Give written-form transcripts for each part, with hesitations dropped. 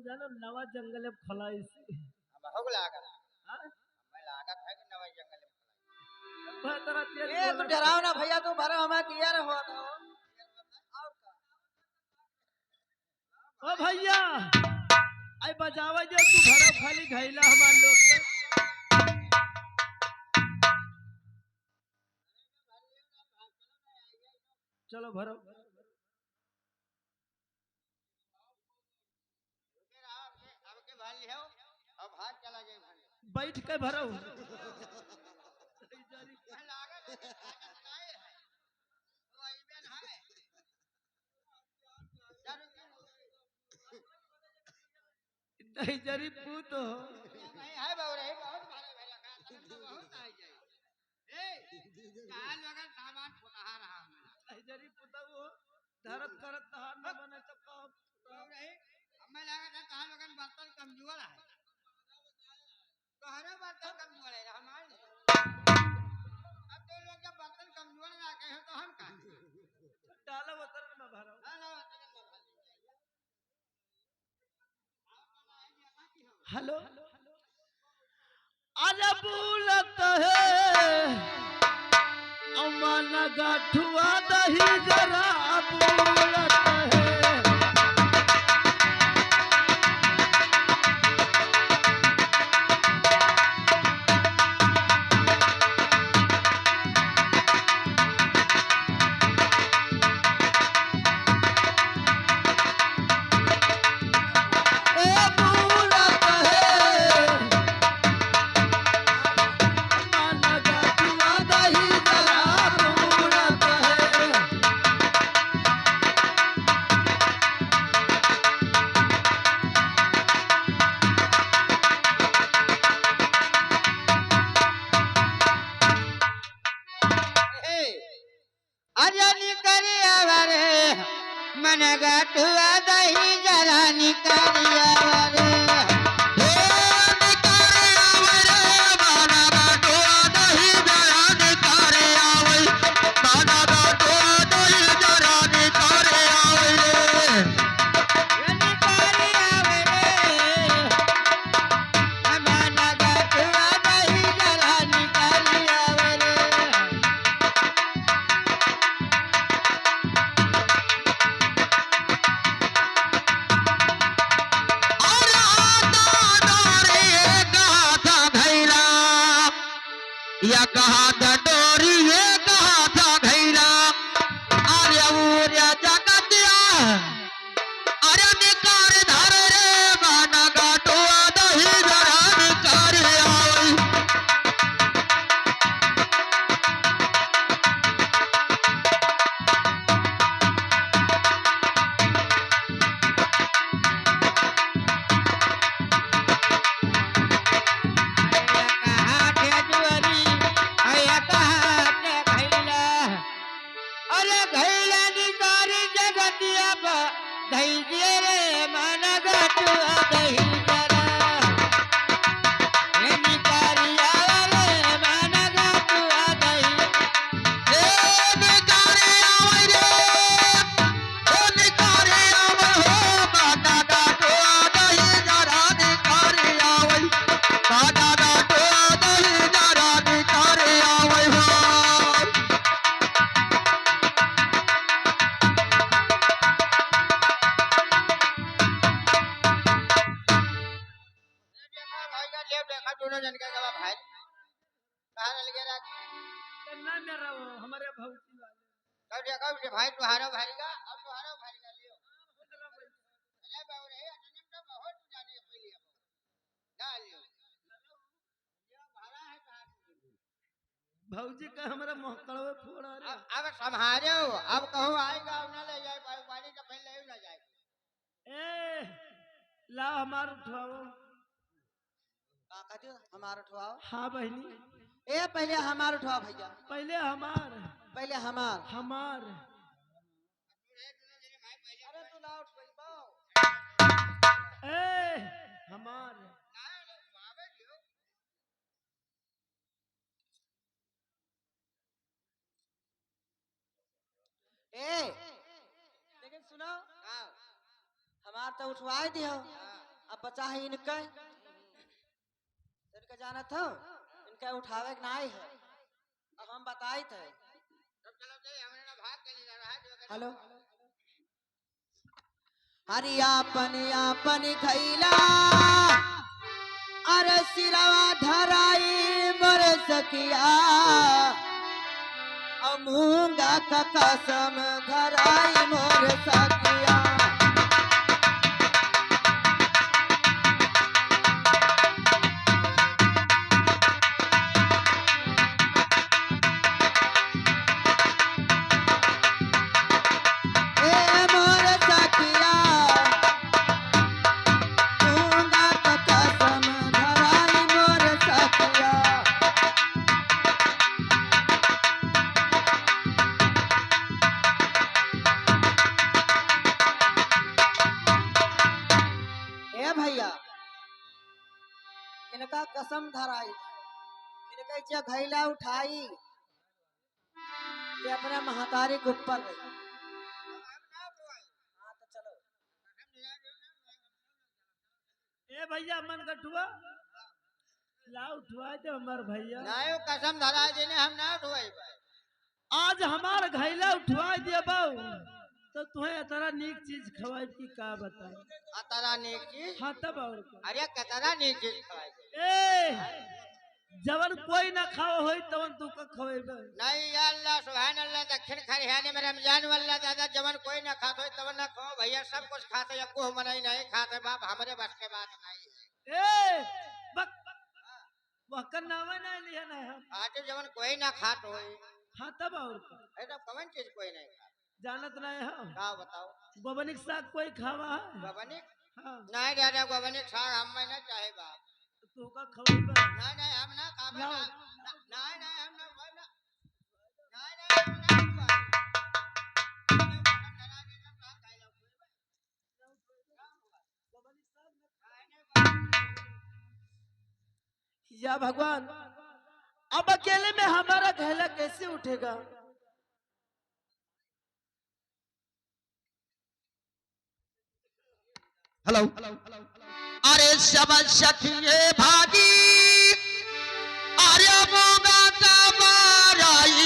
जानो नवा जंगल में खलाई से बहुत लागत हां हमें लागत है कि नवा जंगल में बहतरा तेल ए तू डराओ ना भैया तू भरा हमें दिया रहो तो और का ओ भैया आई बजावा जो तू भरा खाली घैला हमार लोग के चलो भरो अब के भाल लियो अब हाथ चला जाए भाल बैठ के भरो लागत है है वो इबन है नहीं जरी पूत हो नहीं है बाबू बहुत भारे भाई लगा बहुत आ जाए ए काल वगैरह सामान फुटा रहा मैं नहीं जरी पूत हो धरत करत तहार न बने तो कब नहीं हमें लगा था काल वगैरह बर्तन कमजोर है तो हरे बर्तन कमजोर है हमारे अब तो लोग जब बर्तन कमजोर ना कहे तो हम का डाला उतर में भरो हेलो अरे बोलत है अमन गाठुआ दही जरा बोलत है अजनी करिया रे मन गटुआ दही जरा निकरिया रे या कहा था डोरी ये कहा था घैला अरे उर्या जगतिया अरे निकार धर रे माना गाटुआ दही जरा निकार आई अरे घैला निकारी जगतिया धैर्य रे मन गटुआ दही जरा हे निकारिया रे मन गटुआ दही हे निकारिया रे हे निकारिया हो मन गटुआ दही जरा निकारिया वै दादा गटुआ दही जरा निकारिया वै हो देखा दोनों जन का गवा भाई कहां लगे रहा ना मेरा वो हमारे भौजी वाले कब देखा उसे भाई तुम्हारा भाई का अब तुम्हारा भाई का लियो अरे बाबू रे अजनम तो बहुत जाने पहले अब ना लियो ये भाड़ा है कहां भौजी का हमारा मोहकड़वे फोड़ा रे अब संभालो अब कहो आएगा अब ना ले जाए पानी तो पहले ले ना जाए ए ला हमार उठाओ का कहते हमार उठवाओ हाँ बहनी ए पहले हमार उठवाओ भैया पहले हमार हमार अरे तू ना उठ गई बाओ ए हमार ए लेकिन सुनो हमार तो उठवाई दियो अब बचा है इनका इनका जाना था इनका उठावे के नहीं है अब हम बताई थे तब चलो चलिए हमने ना भाग के लिए रहा है जो अगर हेलो हरियापन खैला अरे सिरवा धराई मोर सखिया अमूंगा का कसम धराई मोर सखिया ए मोर सखिया अमूंगा का कसम धराई मोर सखिया ए भैया इनका कसम धराई इनका इच्छा घैला उठाई ते अपने महतारी के ऊपर गई हाँ तो चलो ए भैया मन कटुआ ला उठवा दे हमार भैया नहीं वो कसम धरा देने हम ना उठवाई भाई आज हमार घैला उठवा दिया बाऊ तो तुम्हें इतना नीक चीज खवाई की का बताई अतरा नेक चीज हाँ तब और का। अरे कतरा नेक चीज खाए ए जवन कोई ना खाओ होई तवन तू का खवेबे नहीं या अल्लाह सुभान अल्लाह दक्षिण खरियाने में रमजान वाला दादा जवन कोई ना खाते हो तवन ना खाओ भैया सब कुछ खाते या को मनाई नहीं खाते बाप हमारे बस के बात नहीं है ए बक वह नाम नहीं लिया ना हम आज जवन कोई ना खात हो हाँ तब और का। ऐसा कौन चीज कोई नहीं खा जानत नहीं हम का बताओ गोबनिक साग कोई खावा है गोबनिक हाँ नहीं दादा गोबनिक साग हम में ना चाहे बाप तू का खवेबे नहीं नहीं हम ना खावे ना नहीं नहीं हम ना वो ना नहीं नहीं हम ना या भगवान अब अकेले में हमारा घैला कैसे उठेगा हेलो अरे सब सखिए भागी अरे मोगा तमाराई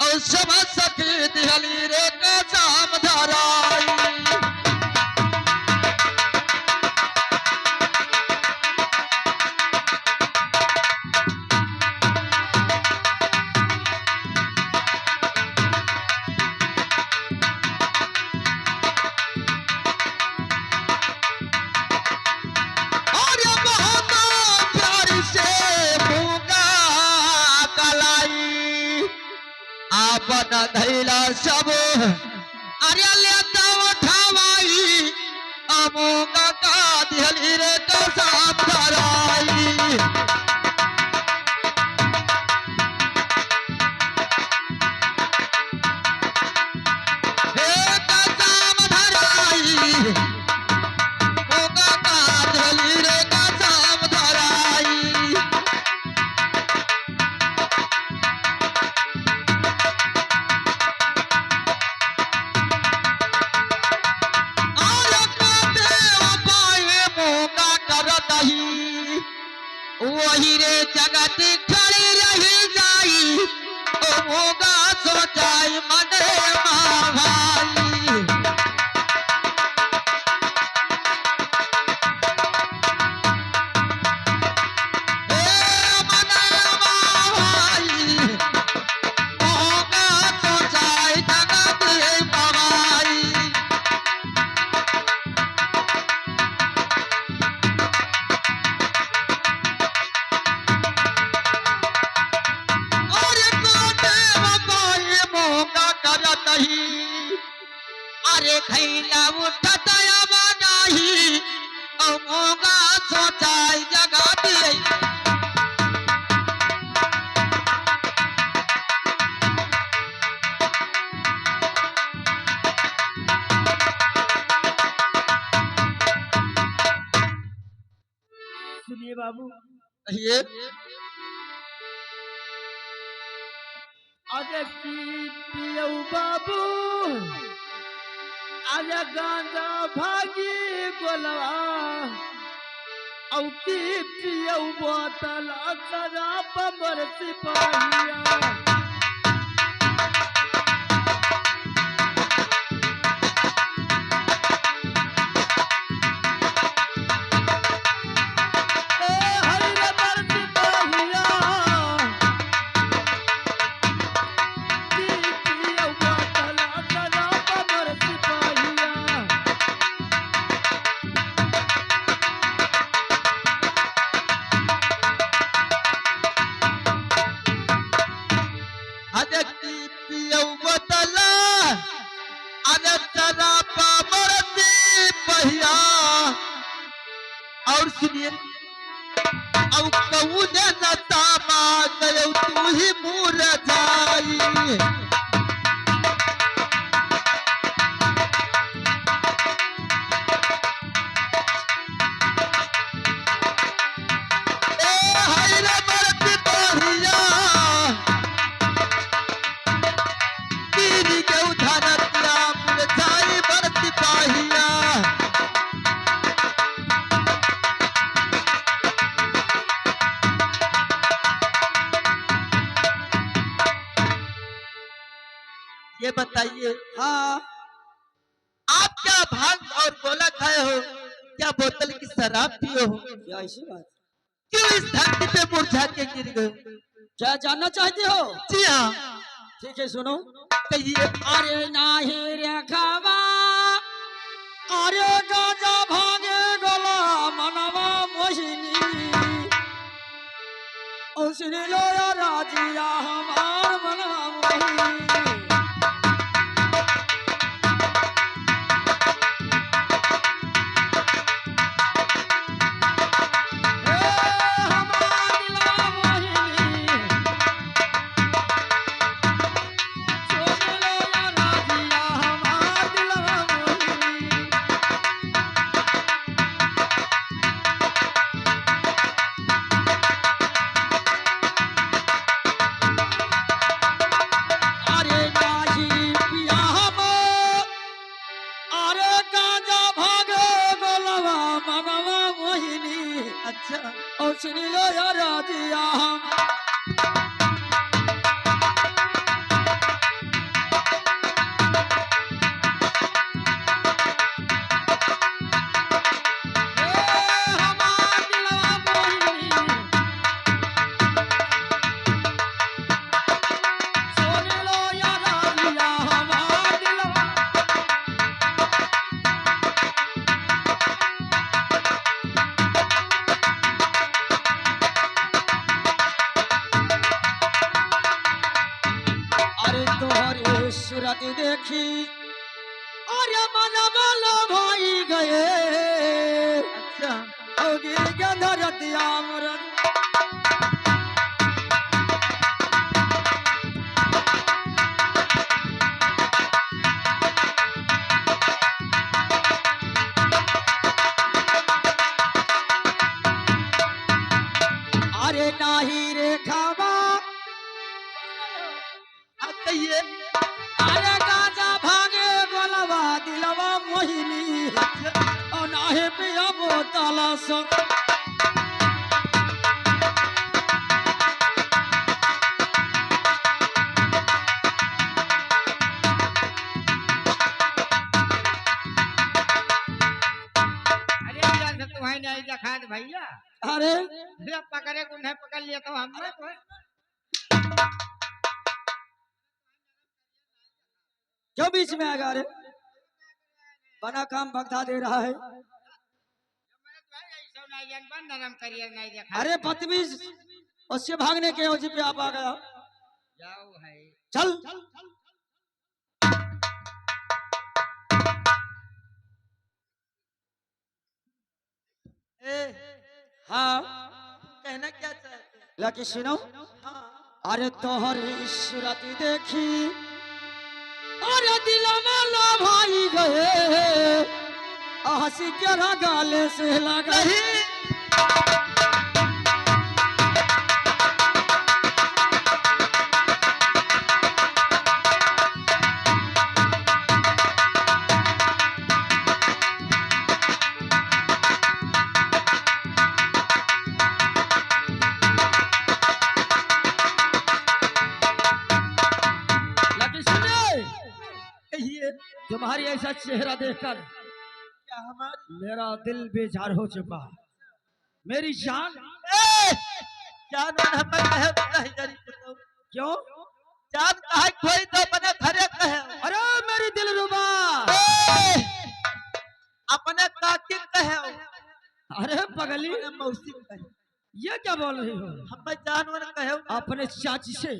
और सब सखी दिहली रे कसम धराई और बहुत प्यार से मूंगा कलाई आपन धैला सब अरे लेता उठावाई अमूंगा का दिहली रे कसम धराई हे कसम धराई मूंगा का दिहली रे कसम धराई और काटे उपाय मौका करत ही वही रे जगत खड़ी रही जाई ओ मौका सोचाई मने भाई ए मने भाई मौका सोचाई जगत भाई और काटे उपाय मौका करत ही अरे खैला उठत नहीं ओ मौका सोचाई जगत सुनिए बाबू ये अरे की पियऊ बाबू अरे गांजा भागी गोलवा औकी पियौ बोतल शराब मर सिपाहिया अरे की पियौ बोतला अरे शराब मरती पहिया और सुनिए औ कौने नशा में गयो तू ही मुरझाई ए हाय रे मरती पहिया पीरी के उधरतिया मुरझाई मरती पहिया ये बताइए हाँ आप क्या भांग और गोला खाए हो क्या बोतल की शराब पिए हो क्या ऐसी बात क्यों इस धरती पे मुरझा के गिर गए क्या जानना चाहते हो? जी हाँ ठीक है सुनो। कहिए अरे नाही रे खावा अरे गाजा भागे गोला मनवा मोहिनी उसने लो या राजिया हमार मनवा मोहिनी अच्छा और सुन लो या राजिया सूरत देखी और मन वाला भाई गए अच्छा होगी क्या धरतिया मरद अरे नाही रे खावा कहिए अरे गाजा भागे गोलवा दिलवा मोहिनी और नाहे पिया बोतला सो अरे यार से तुम्हें नहीं देखा है भैया अरे जब पकड़े उन्हें पकड़ लिया तो हमने तो क्यों बीच में आएगा? अरे बना काम भगता दे रहा है। नरम करियर नहीं देखा। अरे बदतमीज उससे भागने के वजह पे आप आ गया। जाओ है चल ए हाँ कहना क्या चाहते हैं लकी सुनो। हाँ अरे तोहरी सूरत देखी अरे दिल में लो भाई गए हंसी के गाले से लगा नहीं तुम्हारी ऐसा चेहरा देखकर क्या हमारी मेरा दिल बेजार हो चुका। मेरी जान ए! जान और हमें कहे तो नहीं जरी बताओ क्यों? जान कहे कोई तो अपने घरे कहे अरे मेरी दिलरुबा, ए! अपने काकी कहे अरे पगली, अपने मौसी कहे ये क्या बोल रही हो? हमें जानवर कहे अपने चाची से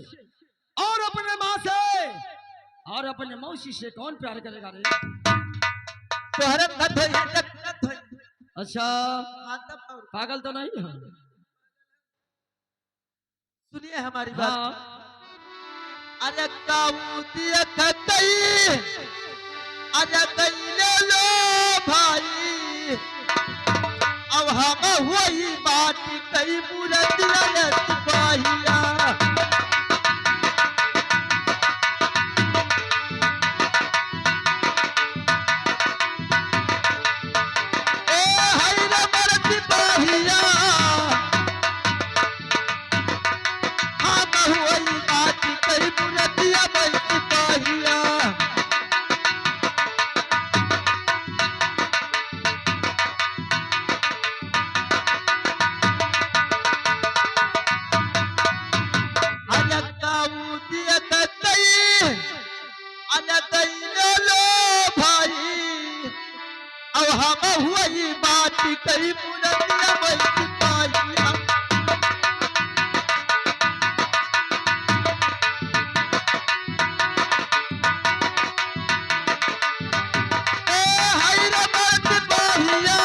और अपने माँ से और अपने मौसी से कौन प्यार करेगा रे? तोहरे न धोई न धोई अच्छा, हाँ तब और पागल तो नहीं है? सुनिए हमारी बात हाँ, अरे काऊ दिया खतई अरे कैले लो भाई अब हम वही बात कई मुरतिया सिपाहिया ए हई रे मर सिपाहिया हम वही बात कई मुरतिया सिपाहिया अरे काऊ दिया कतई अरे दैले लो भाई अब हम हुई बात कई मुरतिया सिपाहिया ए हई रे मर सिपाहिया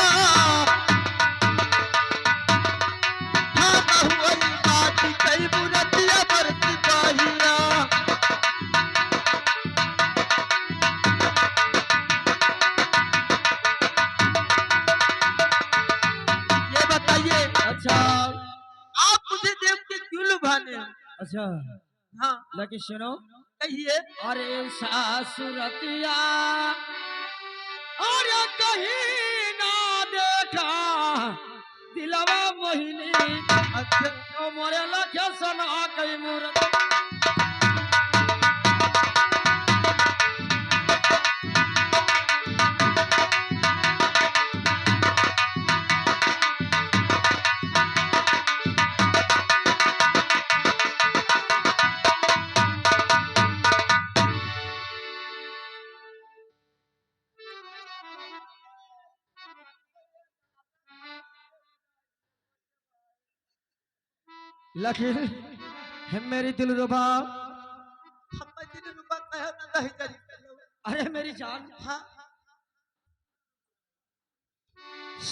हम हुई बात कई मुरतिया सिपाहिया ये बताइए अच्छा आप मुझे देख के क्यों लुभाने हैं? अच्छा, हाँ लेकिन सुनो, कहिए अरे सासुरतिया अरे कहीं ना देखा दिलवा मोहिनी, अच्छा तो मोरे लखे सना कई मूरत। लेकिन मेरी दिलरुबा, हम दिन रुपा कहे ना नहीं करी अरे मेरी जान, हाँ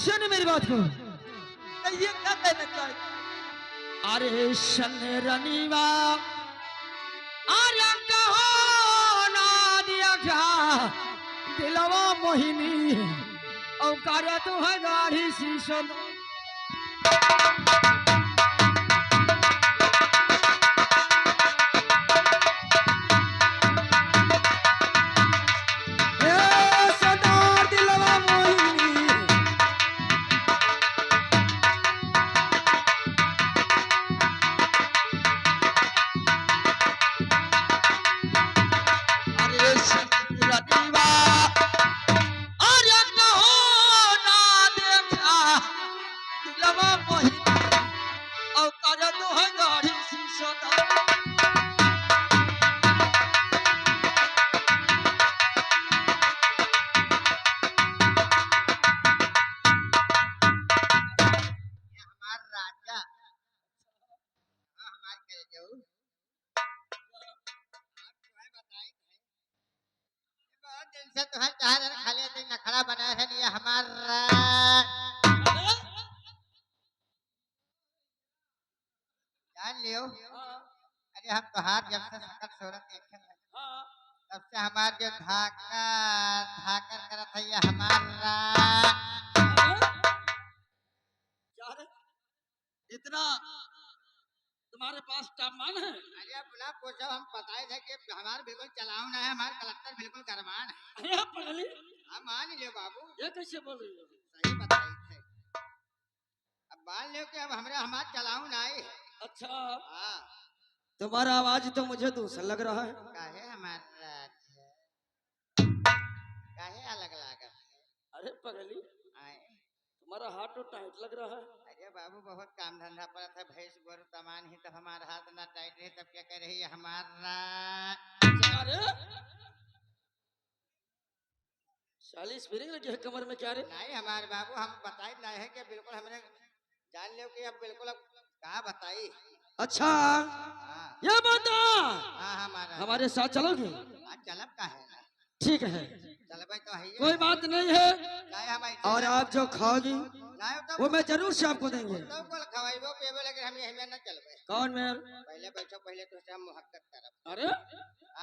सुन मेरी बात को। कहिए क्या कहना चाहिए अरे शन रनीवा अरे कहो ना दिया क्या दिलवा मोहिनी, और कार्य तू है गाढ़ी शीशो। ए सदा दिलवा मोहिनी, अरे रनीवा अरे कहो ना देखा दिलवा मोहिनी और करे तो है गाड़ी शीशो हमार राजा हमार करे जाऊ आप तुम्हें बताई बहुत दिन से तुम्हें चाह रहे खाली दिन नखड़ा बनाया है ये हमारा जान लियो अरे हम तोहार जब से सकल सूरत देखे हैं, तब से हमार जो धाका धाकर करत है ये हमारा इतना तुम्हारे पास तापमान है? अरे अब बुला पूछो हम बताए थे कि हमार बिल्कुल चलाऊ ना है हमार कलेक्टर बिल्कुल करमान है अरे पगली, हम मान लियो बाबू ये कैसे बोल रही हो? सही बताई थे अब मान लियो कि अब हमरे हमार चलाऊ ना है अच्छा, हाँ तुम्हारा आवाज तो मुझे दूसरा लग रहा है। काहे हमारा राजा काहे अलग लागत अरे पगली आए तुम्हारा हाथ तो टाइट लग रहा है। अरे बाबू बहुत काम धंधा पड़ा था भैंस गोरु तमान ही तब हमारा हाथ ना टाइट रहे तब क्या कह रही है हमारा अरे साली स्प्रिंग लगी है कमर में क्या रे? नहीं हमारे बाबू हम बताई नहीं है कि बिल्कुल हमने जान लियो कि अब बिल्कुल अब कहा बताई अच्छा हाँ ये बता हाँ हमारा हमारे साथ चलोगे? आज चलब का है ना ठीक है चलबे तो है कोई बात नहीं है नहीं हम ऐसे और आप जो खाओगी नहीं तो वो मैं जरूर से आपको देंगे। तो कोल खवाइबो पेबो लेकिन हम यही में न चलबे कौन मेर? पहले बैठो पहले तो से हम मुहक्कत करब अरे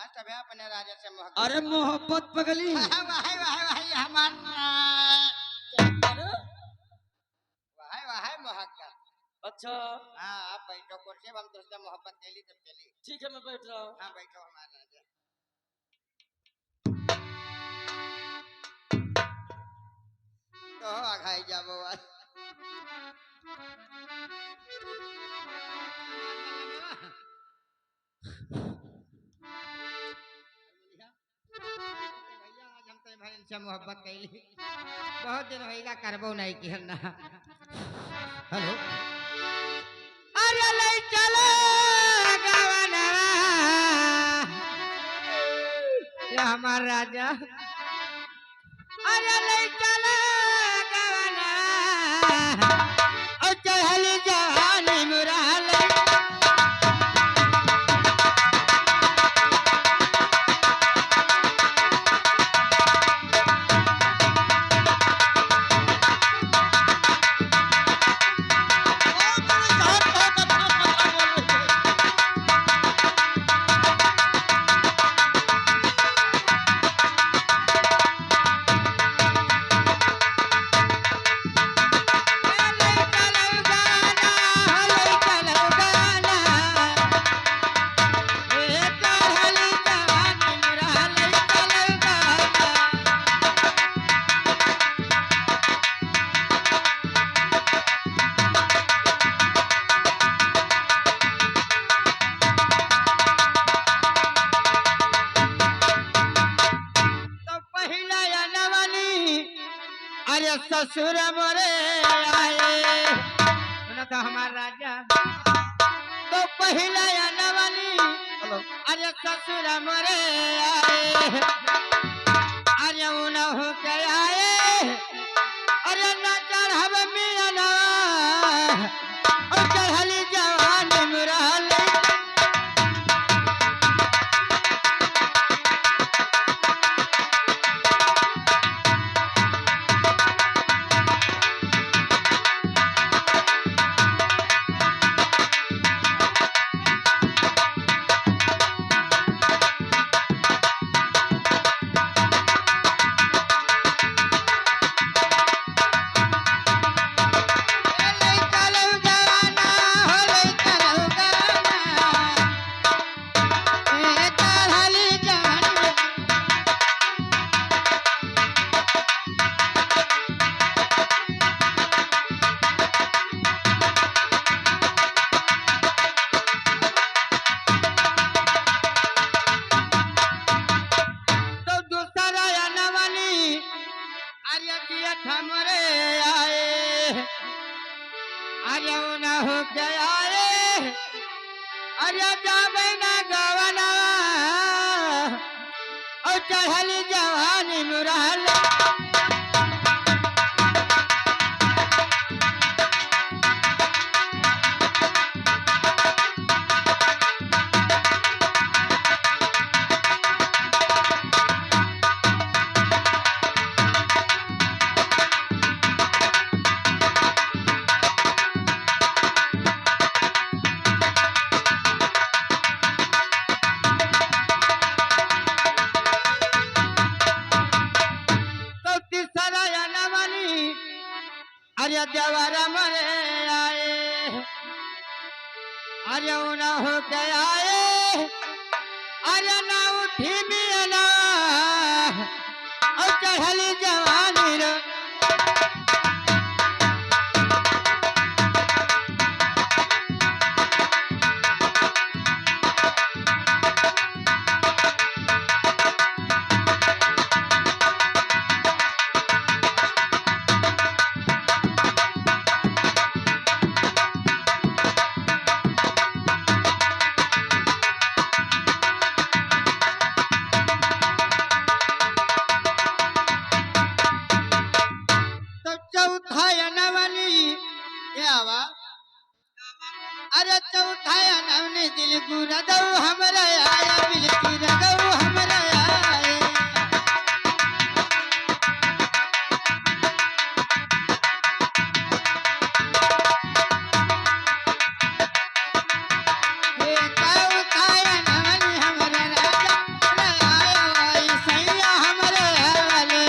आज तब अपने राजा से मुहक्कत अरे मोहब्बत पगली वाह वाह वाह हमारा अरे वाह वाह मुहक्कत अच्छा हाँ आप बैठो कुर्सी हम तुझसे मोहब्बत चली तब चली ठीक है मैं बैठ रहा हूँ। हाँ बैठो हमारा राजा तो आघाई जाबो आज भैया आज हम तो भाई इनसे मोहब्बत कैली बहुत दिन होएगा करबो नहीं की ना हेलो अरे ले चलो गवना ये हमारा राजा अरे ले चलो गवना और चहल जवानी मुराल अरे ससुर मोरे आए सुना तो हमारा राजा तो पहले नवनी अरे ससुर मोरे आए अरे उन्हों के आए अरे न चढ़ब मिलना और चढ़ली जवानी मुरहल हमरे आए अरे न हो के आए अरे जाबे न गवना और चढ़ल जवानी मुरहल अरे देवरा मरे आए अरे न हो के आए अरे ना उठी मिलना और चढ़ल जवानी रे दिल गुरदौ हमरा आया बिलकी रगौ हमरा आया ए काऊ काया नवनी हमरा राजा आया सैया हमरा आले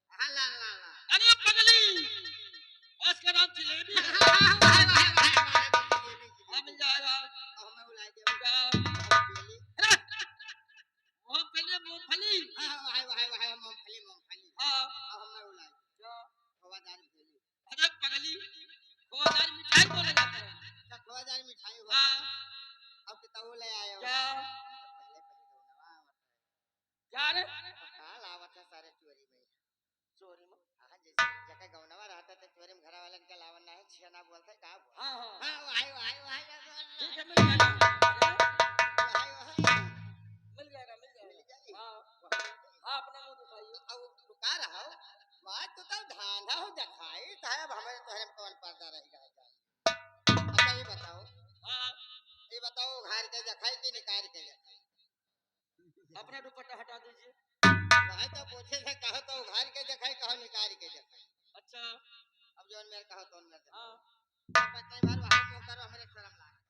अरे पगली उसका नाम जलेबी है। मिल जाएगा मूंगफली अरे पगली खोदार मिठाई बोले जाते हैं मिठाई हाँ अब किताबों ले आए हो क्या क्या रे हाँ लावत है सारे चोरी में चोरी में हाँ जैसे जगह गौनवा रहता था चोरी में घर वाले के लावन ना है छियाना बोलता है कहाँ हाँ हाँ हाँ वाही वाही वाही ठीक है मिल जाएगा मिल जाएगा हाँ हाँ अपना मुंह दिखाइए अब रुका रहा हो बात तो तब धांधा हो दिखाई साहब हमारे तो हम कौन पर्दा रहेगा अच्छा ये बताओ हाँ घर के जखाई की निकाल के जखाई अपना दुपट्टा हटा दीजिए वहाँ तो पूछे से कहो तो घर के जखाई कहो निकाल के जखाई अच्छा अब जोन मेरे कहो तो न हाँ पत्ते मार वहाँ मुंह करो हमारे शर्म लागे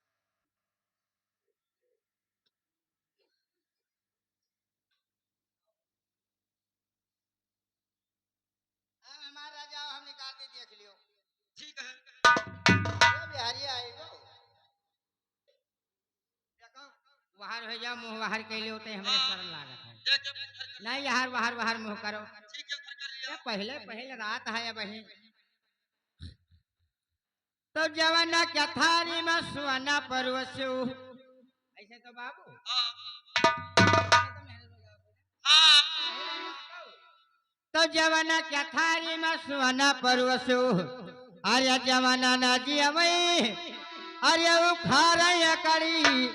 हमारा जाओ हम निकाल के देख लियो ठीक है बिहारी आएगा देखो बाहर हो जाओ मुंह बाहर के लिए होते हमारे शर्म लागत है नहीं यार बाहर बाहर मुंह करो ठीक है कर लिया पहले पहले रात है बहन तो जवाना क्या थारी में सुहाना परवसु ऐसे तो बाबू तो जवाना क्या थारी में सुहाना परवसु अरे जवाना ना जिया अरे वो खा रहा करी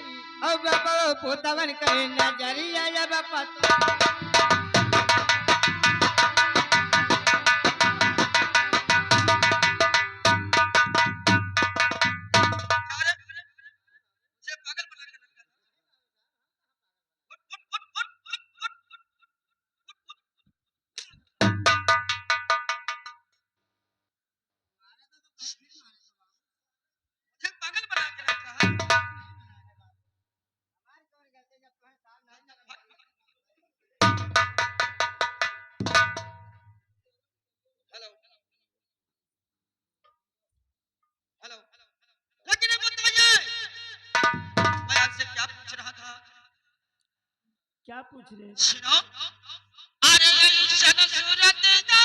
और बाबा पुतवन कहे नजरिया जब पता पागल बना के रखा है हेलो हेलो लेकिन ये बताइए मैं आपसे क्या पूछ रहा था क्या पूछ रहे हैं? सुनो अरे ईशन सूरत दा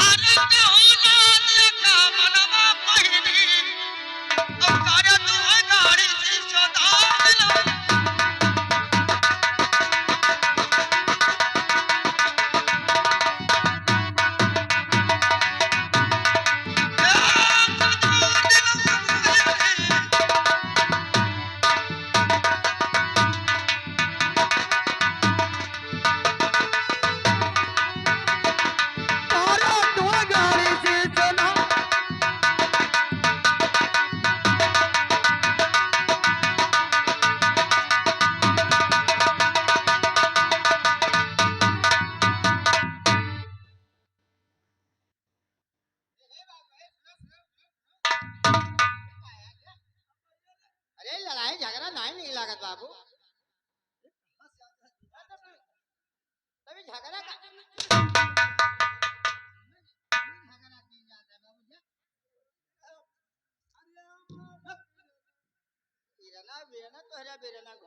अरे कहूँ ना देखा मनवा पहिनी तो कर तू गाड़ी से सदा लो नहीं झगड़ा नहीं लागत बाबू तभी झगड़ा का झगड़ा की जाता है बाबू जी बिरना बिरना तो हरा बिरना भाई